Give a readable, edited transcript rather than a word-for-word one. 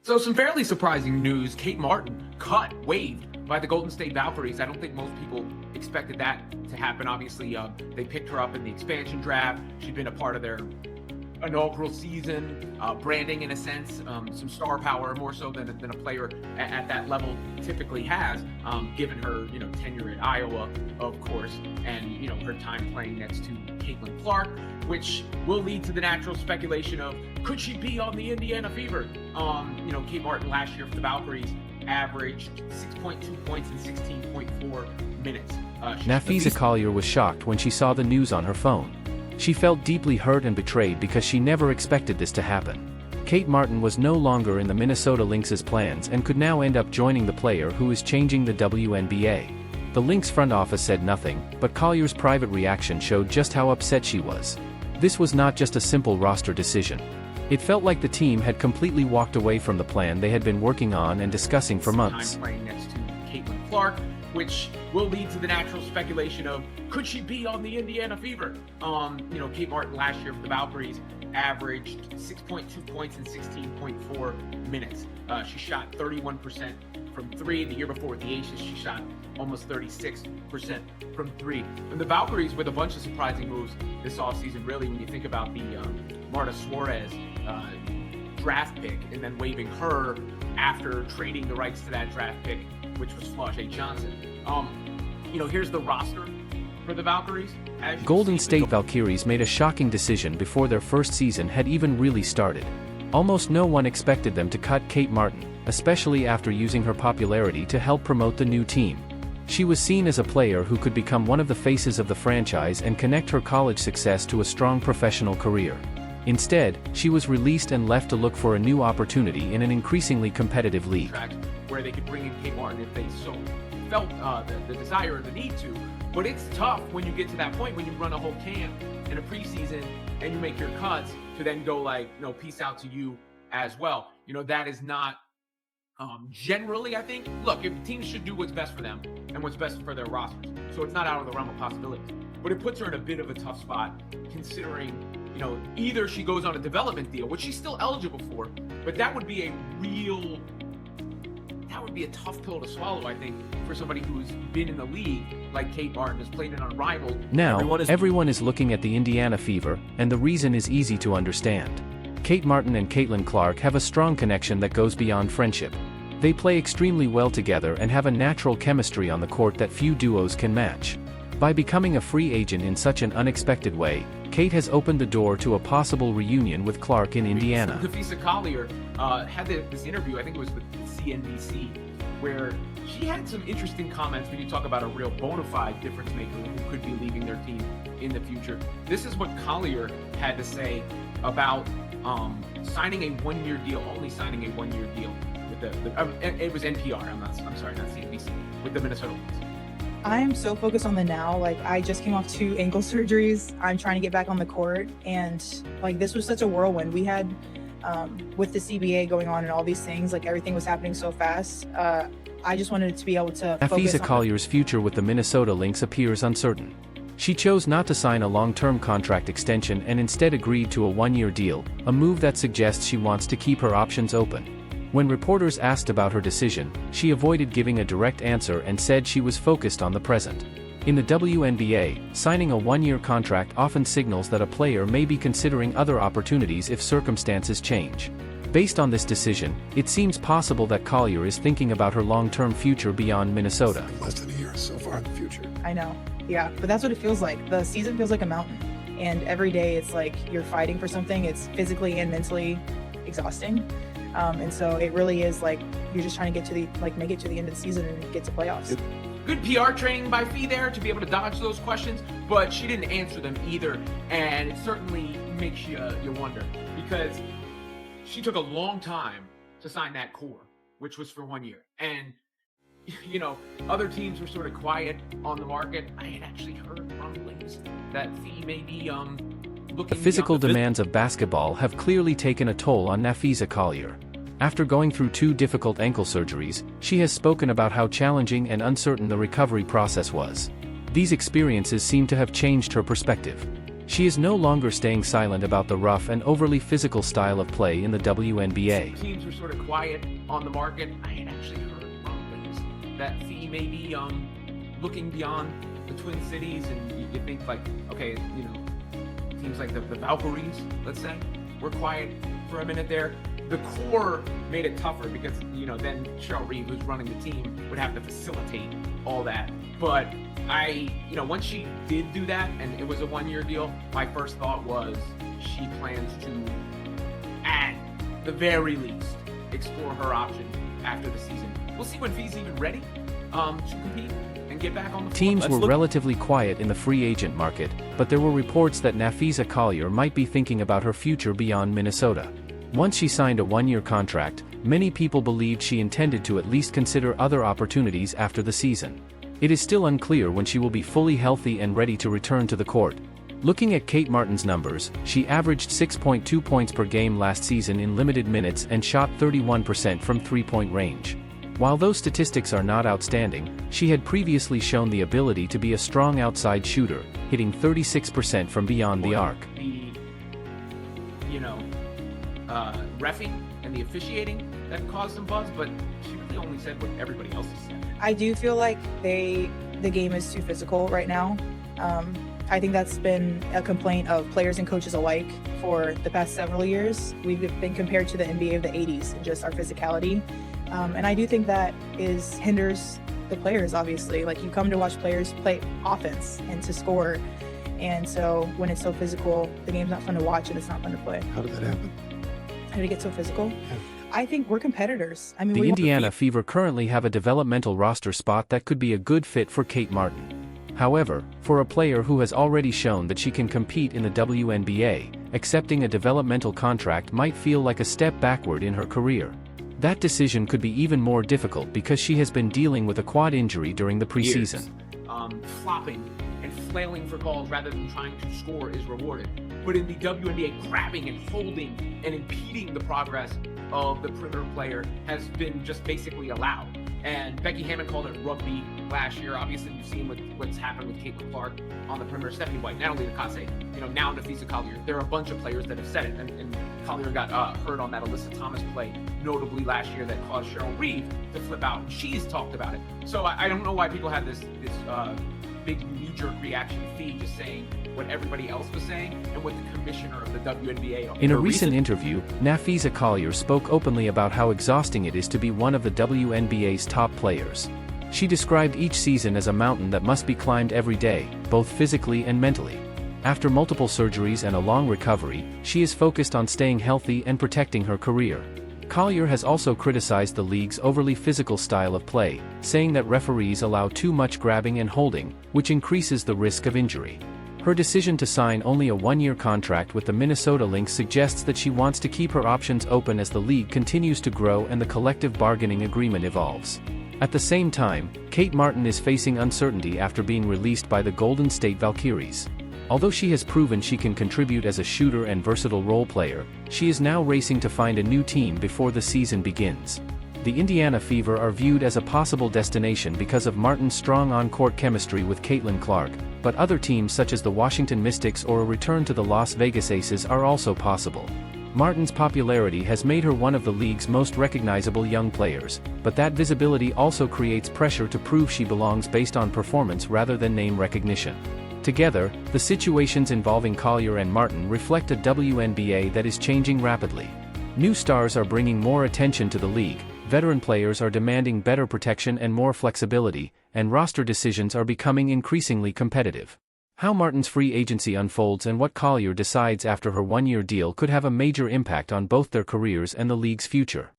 So some fairly surprising news. Kate Martin waived by the Golden State Valkyries. I don't think most people expected that to happen. Obviously, they picked her up in the expansion draft. She'd been a part of their inaugural season, branding in a sense, some star power, more so than a player at that level typically has, given her, tenure at Iowa, of course, and, her time playing next to Caitlin Clark, which will lead to the natural speculation of, could she be on the Indiana Fever? Kate Martin last year for the Valkyries averaged 6.2 points in 16.4 minutes. Napheesa Collier was shocked when she saw the news on her phone. She felt deeply hurt and betrayed because she never expected this to happen. Kate Martin was no longer in the Minnesota Lynx' plans and could now end up joining the player who is changing the WNBA. The Lynx front office said nothing, but Collier's private reaction showed just how upset she was. This was not just a simple roster decision. It felt like the team had completely walked away from the plan they had been working on and discussing for months. Time playing next to Caitlin Clark, which will lead to the natural speculation of, could she be on the Indiana Fever? Kate Martin last year for the Valkyries averaged 6.2 points in 16.4 minutes. She shot 31% from three. The year before with the Aces, she shot almost 36% from three. And the Valkyries with a bunch of surprising moves this offseason, really, when you think about the Marta Suarez draft pick and then waiving her after trading the rights to that draft pick, which was Flau'jae Johnson. Here's the roster for the Valkyries. Golden State Valkyries made a shocking decision before their first season had even really started. Almost no one expected them to cut Kate Martin, especially after using her popularity to help promote the new team. She was seen as a player who could become one of the faces of the franchise and connect her college success to a strong professional career. Instead, she was released and left to look for a new opportunity in an increasingly competitive league. Where they could bring in Kate Martin if they so felt the desire or the need to. But it's tough when you get to that point, when you run a whole camp in a preseason and you make your cuts, to then go peace out to you as well. That is not generally, I think, look, if teams should do what's best for them and what's best for their rosters. So it's not out of the realm of possibilities. But it puts her in a bit of a tough spot, considering, either she goes on a development deal, which she's still eligible for, but that would be a tough pill to swallow, I think, for somebody who's been in the league like Kate Martin, has played it unrivaled. Now, everyone is looking at the Indiana Fever, and the reason is easy to understand. Kate Martin and Caitlin Clark have a strong connection that goes beyond friendship. They play extremely well together and have a natural chemistry on the court that few duos can match. By becoming a free agent in such an unexpected way, Kate has opened the door to a possible reunion with Clark in Indiana. Napheesa Collier had this interview, I think it was with CNBC, where she had some interesting comments when you talk about a real bona fide difference maker who could be leaving their team in the future. This is what Collier had to say about signing a one-year deal, only signing a one-year deal with it was NPR, I'm sorry, not CNBC, with the Minnesota Lynx. I'm so focused on the now. I just came off 2 ankle surgeries. I'm trying to get back on the court, and this was such a whirlwind. We had with the CBA going on and all these things, everything was happening so fast. I just wanted to be able to Napheesa Collier's future with the Minnesota Lynx appears uncertain. She chose not to sign a long-term contract extension and instead agreed to a one-year deal, a move that suggests she wants to keep her options open. When reporters asked about her decision, she avoided giving a direct answer and said she was focused on the present. In the WNBA, signing a one-year contract often signals that a player may be considering other opportunities if circumstances change. Based on this decision, it seems possible that Collier is thinking about her long-term future beyond Minnesota. Less than a year so far in the future. I know, yeah, but that's what it feels like. The season feels like a mountain, and every day it's like you're fighting for something. It's physically and mentally exhausting. And so it really is you're just trying to get to make it to the end of the season and get to playoffs. Good PR training by Fee there to be able to dodge those questions, but she didn't answer them either, and it certainly makes you wonder, because she took a long time to sign that core, which was for 1 year. And, other teams were sort of quiet on the market. I had actually heard rumblings that Fee may be looking. The physical demands of basketball have clearly taken a toll on Napheesa Collier. After going through 2 difficult ankle surgeries, she has spoken about how challenging and uncertain the recovery process was. These experiences seem to have changed her perspective. She is no longer staying silent about the rough and overly physical style of play in the WNBA. Teams were sort of quiet on the market. I had actually heard rumblings that Fee may be looking beyond the Twin Cities, and you think like, okay, teams like the Valkyries, let's say, were quiet for a minute there. The core made it tougher because, then Cheryl Reeve, who's running the team, would have to facilitate all that. But once she did do that, and it was a one-year deal, my first thought was she plans to, at the very least, explore her options after the season. We'll see when Fee's even ready to compete and get back on the floor. Teams were relatively quiet in the free agent market, but there were reports that Napheesa Collier might be thinking about her future beyond Minnesota. Once she signed a one-year contract, many people believed she intended to at least consider other opportunities after the season. It is still unclear when she will be fully healthy and ready to return to the court. Looking at Kate Martin's numbers, she averaged 6.2 points per game last season in limited minutes and shot 31% from three-point range. While those statistics are not outstanding, she had previously shown the ability to be a strong outside shooter, hitting 36% from beyond the arc. Reffing and the officiating that caused some buzz, but she really only said what everybody else has said. I do feel like the game is too physical right now. I think that's been a complaint of players and coaches alike for the past several years. We've been compared to the NBA of the 80s in just our physicality. And I do think that hinders the players, obviously. Like, you come to watch players play offense and to score. And so when it's so physical, the game's not fun to watch and it's not fun to play. How did that happen? How did it get so physical? Yeah. I think we're competitors. I mean, The Indiana Fever currently have a developmental roster spot that could be a good fit for Kate Martin. However, for a player who has already shown that she can compete in the WNBA, accepting a developmental contract might feel like a step backward in her career. That decision could be even more difficult because she has been dealing with a quad injury during the preseason. Flopping and flailing for balls rather than trying to score is rewarded. But in the WNBA, grabbing and holding and impeding the progress of the perimeter player has been just basically allowed. And Becky Hammond called it rugby last year. Obviously, we've seen what's happened with Caitlin Clark on the perimeter. Stephanie White, Natalie Nakase, now Napheesa Collier. There are a bunch of players that have said it. And Collier got hurt on that Alyssa Thomas play, notably last year, that caused Cheryl Reeve to flip out. And she's talked about it. So I don't know why people had this big knee-jerk reaction to Fee just saying what everybody else was saying and what the commissioner of the WNBA. In a recent interview, Napheesa Collier spoke openly about how exhausting it is to be one of the WNBA's top players. She described each season as a mountain that must be climbed every day, both physically and mentally. After multiple surgeries and a long recovery, she is focused on staying healthy and protecting her career. Collier has also criticized the league's overly physical style of play, saying that referees allow too much grabbing and holding, which increases the risk of injury. Her decision to sign only a one-year contract with the Minnesota Lynx suggests that she wants to keep her options open as the league continues to grow and the collective bargaining agreement evolves. At the same time, Kate Martin is facing uncertainty after being released by the Golden State Valkyries. Although she has proven she can contribute as a shooter and versatile role player, she is now racing to find a new team before the season begins. The Indiana Fever are viewed as a possible destination because of Martin's strong on-court chemistry with Caitlin Clark, but other teams such as the Washington Mystics or a return to the Las Vegas Aces are also possible. Martin's popularity has made her one of the league's most recognizable young players, but that visibility also creates pressure to prove she belongs based on performance rather than name recognition. Together, the situations involving Collier and Martin reflect a WNBA that is changing rapidly. New stars are bringing more attention to the league, veteran players are demanding better protection and more flexibility, and roster decisions are becoming increasingly competitive. How Martin's free agency unfolds and what Collier decides after her one-year deal could have a major impact on both their careers and the league's future.